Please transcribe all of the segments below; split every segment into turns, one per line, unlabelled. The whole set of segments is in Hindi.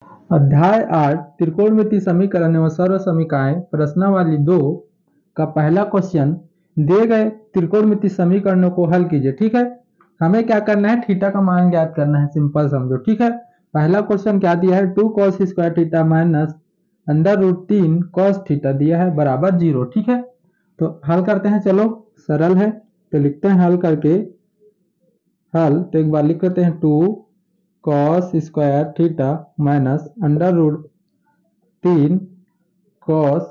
अध्याय 8 त्रिकोणमिति समीकरण एवं सर्व समीकरण प्रश्नावली 2 का पहला क्वेश्चन। दिए गए त्रिकोणमिति समीकरणों को हल कीजिए। ठीक है, हमें क्या करना है, थीटा का मान ज्ञात करना है। सिंपल समझो। ठीक है, पहला क्वेश्चन क्या दिया है, 2 cos square theta minus √3 cos theta दिया है बराबर 0। ठीक है, तो हल करते हैं। चलो सरल है तो लिखते हैं हल करके। हल तो एक बार लिख लेते हैं, 2 cos square theta minus √3 cos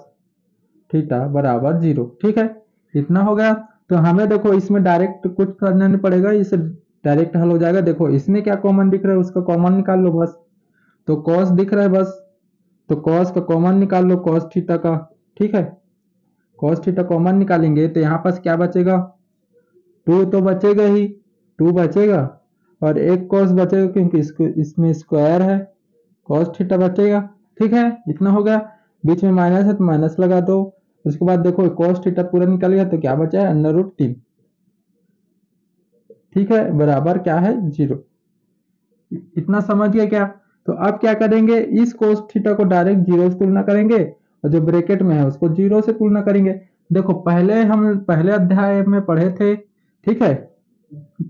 theta बराबर 0। ठीक है, इतना हो गया। तो हमें देखो इसमें डायरेक्ट कुछ करना नहीं पड़ेगा, इसे डायरेक्ट हल हो जाएगा। देखो इसमें क्या कॉमन दिख रहा है, उसका कॉमन निकाल लो बस। तो cos दिख रहा है बस, तो cos का कॉमन निकाल लो, cos थीटा का। ठीक है, cos थीटा कॉमन निकालेंगे तो यहाँ पास क्या बचेगा, 2 तो बचेगा ही, 2 बचेगा और एक cos बचेगा क्योंकि इसमें स्क्वायर है, cos थीटा बचेगा। ठीक है, इतना हो गया। बीच में माइनस है तो माइनस लगा दो। उसके बाद देखो cos थीटा पूरा निकल गया तो क्या बचा है, √3। ठीक है, बराबर क्या है, 0। इतना समझ गए क्या। तो अब क्या करेंगे, इस cos थीटा को डायरेक्ट 0 से तुलना करेंगे और जो ब्रैकेट में है उसको 0 से तुलना करेंगे। देखो पहले हम पहले अध्याय में पढ़े थे। ठीक है,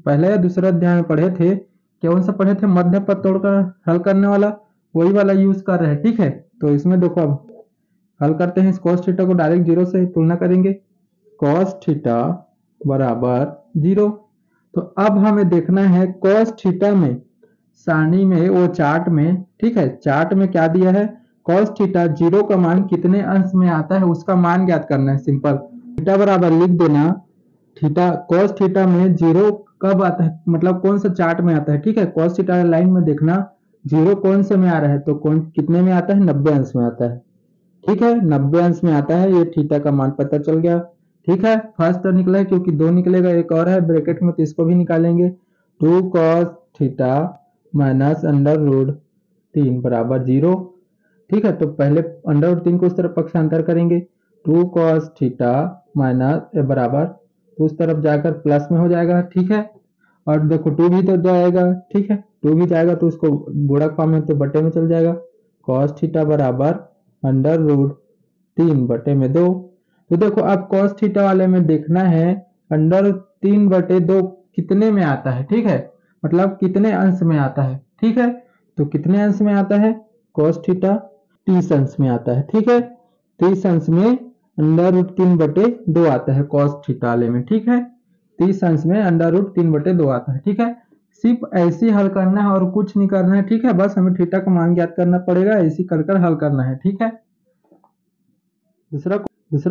पहले या दूसरे अध्याय में पढ़े थे, कौन सा पढ़े थे, मध्य पद तोड़कर हल करने वाला, वही वाला यूज कर रहे हैं। ठीक है, तो इसमें देखो अब हल करते हैं। इस cos थीटा को डायरेक्ट 0 से तुलना करेंगे, cos थीटा बराबर 0। तो अब हमें देखना है cos थीटा में सारणी में, वो चार्ट में। ठीक है, चार्ट में क्या दिया है, cos थीटा 0 का मान कितने अंश में आता है उसका मान ज्ञात करना है। सिंपल, थीटा बराबर लिख देना, थीटा cos थीटा में 0 कब आता है, मतलब कौन सा चार्ट में आता है। ठीक है, cos थीटा लाइन में देखना 0 कौन से में आ रहा है, तो कौन कितने में आता है, 90 अंश में आता है। ठीक है, 90 अंश में आता है, ये थीटा का मान पता चल गया। ठीक है, फर्स्ट तो निकला है क्योंकि 2 निकलेगा, एक और है ब्रैकेट में तो इसको भी निकालेंगे। 2 cos थीटा माइनस √3 बराबर 0। ठीक है, तो पहले √3 को उस तरफ पक्षांतर करेंगे, 2 cos थीटा माइनस बराबर, तो उस तरफ जाकर प्लस में हो जाएगा। ठीक है, और देखो 2 भी तो जाएगा। ठीक है, 2 भी जाएगा तो उसको गुणक फॉर्म में तो बटे में चल जाएगा, cos थीटा बराबर √3/2। तो देखो अब cos थीटा वाले में देखना है √3/2 कितने में आता है। ठीक है, मतलब कितने अंश में आता है। ठीक है, तो कितने अंश में आता है, cos थीटा 30 अंश में आता है। ठीक है, 30 अंश में √3/2 आता है cos थीटा वाले में। ठीक है, 30 अंश में √3/2 आता है। ठीक है, सिर्फ ऐसे ही हल करना है और कुछ नहीं करना है। ठीक है, बस हमें थीटा का मान ज्ञात करना पड़ेगा, ऐसे कर कर हल करना है। ठीक है, दूसरा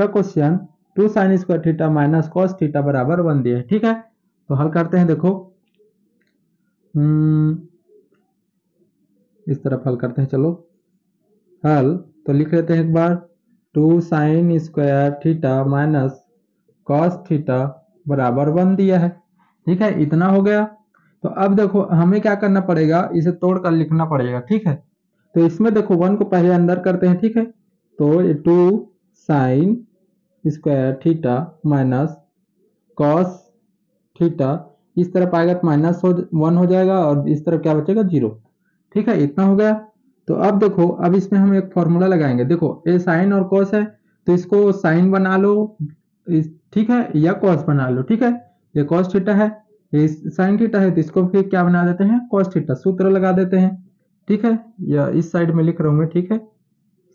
question, 2 sin square theta minus cos theta बराबर 1 दिया है। ठीक है, तो हल करते हैं। देखो इस तरफ हल करते हैं। चलो हल तो लिख लेते हैं एक बार, 2 sin square theta minus cos theta बराबर 1 दिया है। ठीक है, इतना हो गया। तो अब देखो हमें क्या करना पड़ेगा, इसे तोड़ कर लिखना पड़ेगा। ठीक है, तो इसमें देखो 1 को पहले अंदर करते हैं। ठीक है, तो 2 sin square theta minus cos theta, इस तरफ आएगा तो -1 हो जाएगा और इस तरफ क्या बचेगा, 0। ठीक है, इतना हो गया। तो अब देखो, अब इसमें हम एक फॉर्मूला लगाएंगे। देखो ये साइन और cos है तो इसको साइन बना लो, ठीक है, या cos बना लो। ठीक है, ये cos थीटा है, ये साइन थीटा है, तो इसको फिर क्या बना देते हैं, cos थीटा, सूत्र लगा देते हैं। ठीक है, या इस साइड में लिख रहा हूं मैं। ठीक है,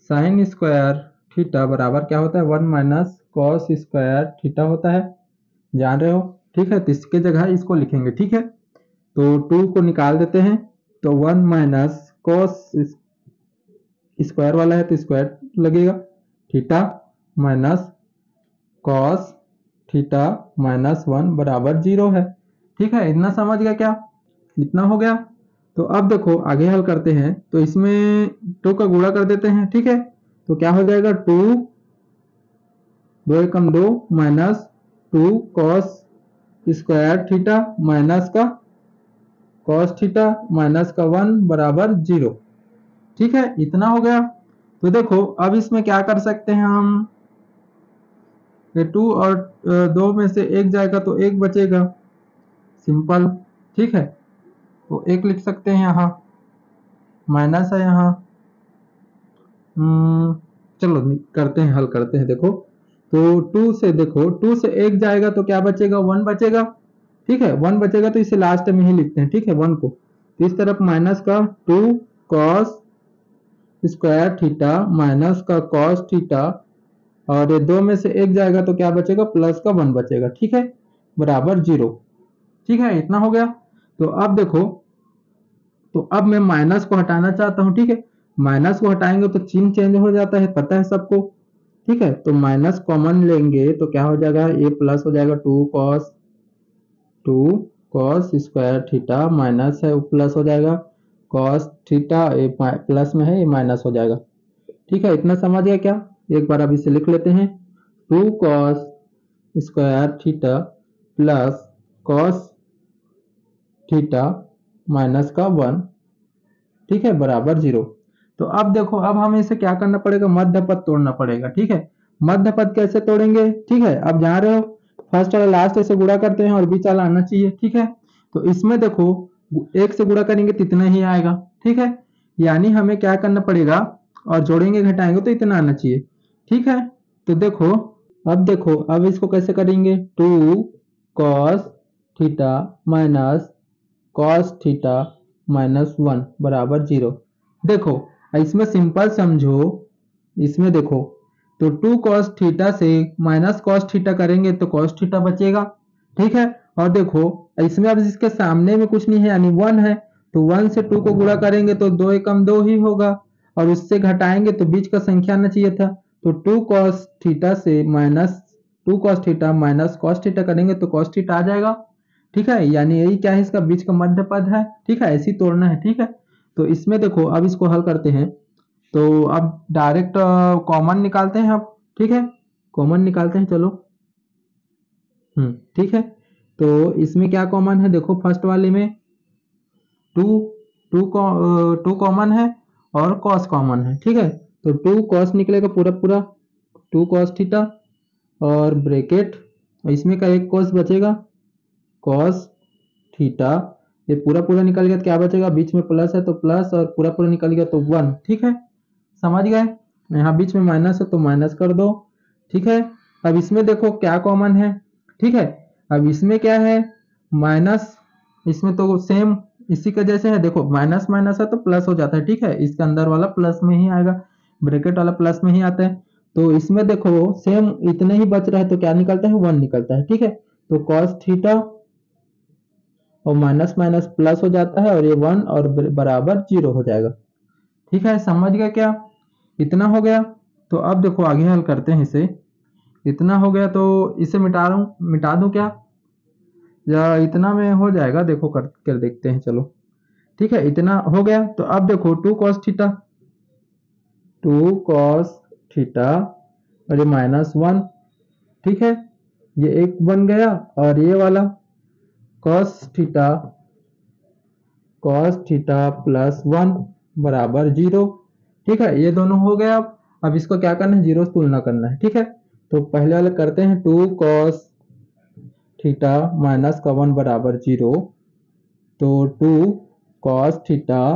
साइन स्क्वायर थीटा बराबर क्या होता है, 1 माइनस cos स्क्वायर थीटा होता है, जान रहे हो। ठीक है, तो इसके जगह इसको लिखेंगे। ठीक है, तो 2 को निकाल देते हैं, तो 1 माइनस cos स्क्वायर वाला है तो स्क्वायर लगेगा, theta minus cos theta minus 1 बराबर 0 है। ठीक है, इतना समझ गया क्या, इतना हो गया। तो अब देखो आगे हल करते हैं, तो इसमें 2 का गुणा कर देते हैं। ठीक है, तो क्या हो जाएगा, 2 2 एकम 2 minus 2 cos square theta minus का cos थीटा माइनस का 1 बराबर 0। ठीक है, इतना हो गया। तो देखो अब इसमें क्या कर सकते हैं हम, ये 2 और 2 में से 1 जाएगा तो 1 बचेगा, सिंपल। ठीक है, तो 1 लिख सकते हैं यहाँ। माइनस है यहाँ। चलो करते हैं, हल करते हैं। देखो तो 2 से, देखो 2 से 1 जाएगा तो क्या बचेगा, 1 बचेगा। ठीक है, 1 बचेगा तो इसे लास्ट में ही लिखते हैं। ठीक है, 1 को तो इस तरफ माइनस का 2 कॉस स्क्वायर थीटा माइनस का कॉस थीटा, और ये 2 में से 1 जाएगा तो क्या बचेगा, प्लस का 1 बचेगा। ठीक है, बराबर 0। ठीक है, इतना हो गया। तो अब देखो, तो अब मैं माइनस को हटाना चाहता हूं। ठीक है, माइनस को हटाएंगे तो चिन्ह चेंज हो जाता है, पता है सबको। ठीक है, तो माइनस कॉमन लेंगे तो क्या हो जाएगा, ये प्लस हो जाएगा, 2 कॉस स्क्वायर थीटा माइनस है, वो प्लस हो जाएगा, कॉस थीटा ये प्लस में है, ये माइनस हो जाएगा। ठीक है, इतना समझ गया क्या? एक बार अब इसे लिख लेते हैं, 2 cos square theta plus cos theta minus का 1, ठीक है, बराबर 0। तो अब देखो, अब हमें इसे क्या करना पड़ेगा, मध्य पद तोड़ना पड़ेगा। ठीक है, मध्य पद कैसे तोड़ेंगे? ठीक है, अब जहाँ रहे हो फर्स्ट वाला लास्ट से गुणा करते हैं और बीच वाला आना चाहिए। ठीक है, तो इसमें देखो 1 से गुणा करेंगे तो इतना ही आएगा। ठीक है, यानी हमें क्या करना पड़ेगा, और जोड़ेंगे घटाएंगे तो इतना आना चाहिए। ठीक है, तो देखो, अब देखो, अब इसको कैसे करेंगे, 2 cos theta minus cos theta minus 1 बराबर 0। देखो इसमें सिंपल समझो, इसमें देखो तो 2 कॉस थीटा से माइनस कॉस थीटा करेंगे तो कॉस थीटा बचेगा। ठीक है, और देखो इसमें अब इसके सामने में कुछ नहीं है यानी 1 है, तो 1 से 2 को गुणा करेंगे तो 2 एकम 2 ही होगा, और उससे घटाएंगे तो बीच का संख्या आना चाहिए था। तो 2 कॉस थीटा से minus 2 cos theta minus cos theta करेंगे तो कॉस थीटा आ जाएगा। ठीक है, यानी यही क्या है, इसका बीच का मध्य पद है। ठीक है, ऐसे ही तोड़ना है। ठीक है, तो इसमें देखो, अब इसको हल करते हैं तो अब डायरेक्ट कॉमन निकालते हैं अब। ठीक है, कॉमन निकालते हैं, चलो। ठीक है, तो इसमें क्या कॉमन है, देखो फर्स्ट वाले में 2 2 कॉमन है और कॉस कॉमन है। ठीक है, तो 2 कॉस निकलेगा पूरा पूरा, 2 कॉस थीटा, और ब्रैकेट इसमें का एक कॉस बचेगा, कॉस थीटा, ये पूरा पूरा निकल गया तो क्या बचेगा, बीच में प्लस है तो प्लस, और पूरा पूरा निकल गया तो 1। ठीक है, समझ गए। यहाँ बीच में माइनस है तो माइनस कर दो। ठीक है, अब इसमें देखो क्या कॉमन है। ठीक है, अब इसमें क्या है, माइनस, इसमें तो सेम इसी का जैसे है, देखो माइनस माइनस है तो प्लस हो जाता है। ठीक है, इसके अंदर वाला प्लस में ही आएगा, ब्रैकेट वाला प्लस में ही आता है। तो इसमें देखो सेम इतने ही बच रहा है तो क्या निकलता है, 1 निकलता है। ठीक है, तो कॉस थीटा और माइनस माइनस प्लस हो जाता है, और ये 1 और बराबर 0 हो जाएगा। ठीक है, समझ गया क्या? इतना हो गया। तो अब देखो आगे हल करते हैं इसे। इतना हो गया तो इसे मिटा दूं क्या, या इतना में हो जाएगा, देखो कर देखते हैं, चलो। ठीक है, इतना हो गया। तो अब देखो 2 कॉस थीटा, 2 कॉस थीटा और ये माइनस 1। ठीक है, ये एक बन गया, और ये वाला कॉस थीटा प्लस 1 बराबर 0। ठीक है, ये दोनों हो गया। अब इसको क्या करना है, 0 से तुलना करना है। ठीक है, तो पहले वाले करते हैं, 2 कॉस थीटा माइनस का 1 बराबर 0, तो 2 कॉस थीटा,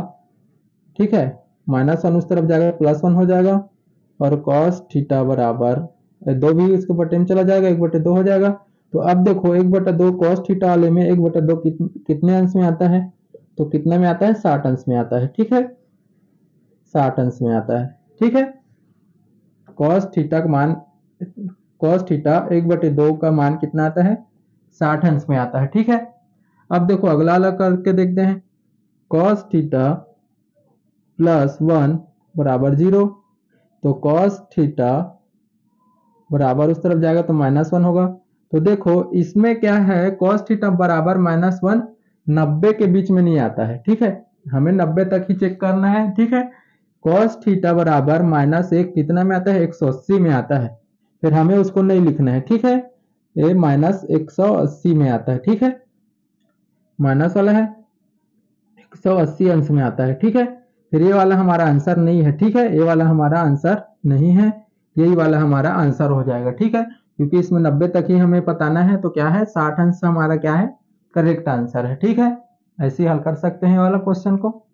ठीक है, माइनस 1 उस तरफ जाएगा प्लस 1 हो जाएगा, और कॉस थीटा बराबर 2 भी इसके बटे में चला जाएगा, 1/2 हो जाएगा। तो अब देखो 1/2 कॉस थीटा वाले में 1/2 कितने अंश में आता है, तो कितने में आता है, 60 अंश में आता है। ठीक है, 60 अंश में आता है। ठीक है, कॉस थीटा का मान, कॉस थीटा 1/2 का मान कितना आता है, 60 अंश में आता है। ठीक है, अब देखो अगला अलग करके देखते हैं, कॉस थीटा प्लस 1 बराबर 0, तो कॉस थीटा बराबर उस तरफ जाएगा तो -1 होगा। तो देखो इसमें क्या है, कॉस थीटा बराबर -1 90 के बीच में नहीं आता है। ठीक है, हमें 90 तक ही चेक करना है। ठीक है, कॉस थीटा बराबर -1 कितना में आता है, 180 में आता है, फिर हमें उसको नहीं लिखना है। ठीक है, ये -180 में आता है। ठीक है, माइनस वाला है 180 अंश में आता है। ठीक है, फिर ये वाला हमारा आंसर नहीं है। ठीक है, ये वाला हमारा आंसर नहीं है, यही वाला हमारा आंसर हो जाएगा। ठीक है, क्योंकि इसमें 90 तक ही हमें बताना है, तो क्या है, 60 अंश हमारा क्या है, करेक्ट आंसर है। ठीक है, ऐसे ही हल कर सकते हैं वाला क्वेश्चन को।